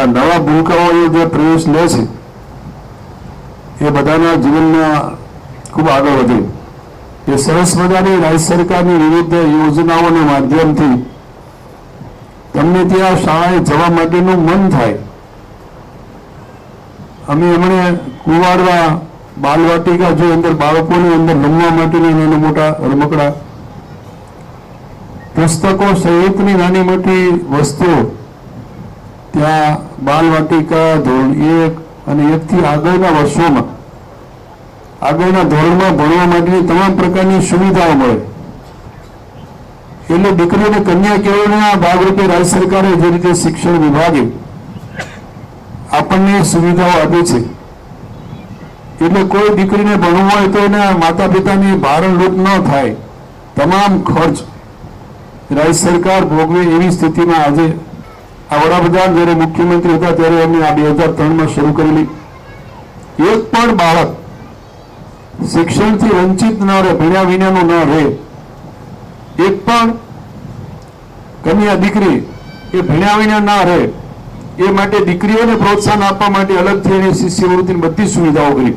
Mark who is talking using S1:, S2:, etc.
S1: આ નવા ભૂલકાઓ જે પ્રવેશ લે છે એ બધાના જીવનમાં ખૂબ આગળ વધે એ સરસ મજાની રાજ્ય સરકારની વિવિધ યોજનાઓના માધ્યમથી તમને ત્યાં શાળાએ જવા માટેનું મન થાય. અમે એમણે કુવાડવા બાલવાટિકા જો અંદર બાળકોને અંદર રમવા માટેના નાના મોટા રમકડા પુસ્તકો સહિતની નાની મોટી વસ્તુઓ ત્યાં બાલવાટિકા ધોરણ 1 અને 1 થી આગળના વર્ષોમાં આગળના ધોરણમાં ભણવા માટેની તમામ પ્રકારની સુવિધાઓ મળે. એટલે દીકરીઓને કન્યા કેળવણીના ભાગરૂપે રાજ્ય સરકારે જે રીતે શિક્ષણ વિભાગે આપણને સુવિધાઓ આપી છે એટલે કોઈ દીકરીને ભણવું હોય તો એના માતા પિતાની ભારણરૂપ ન થાય. તમામ ખર્ચ રાજ્ય સરકાર ભોગવે એવી સ્થિતિમાં આજે આ વડાપ્રધાન જ્યારે મુખ્યમંત્રી હતા ત્યારે એમને આ 2003માં શરૂ કરેલી. એક પણ બાળક શિક્ષણથી વંચિત ન રહે, ભણ્યા વિનાનું ન રહે. એક પણ કન્યા દીકરી એ ભણ્યા વિના ના રહે એ માટે દીકરીઓને પ્રોત્સાહન આપવા માટે અલગથી એની શિષ્યવૃત્તિની બધી સુવિધાઓ કરી.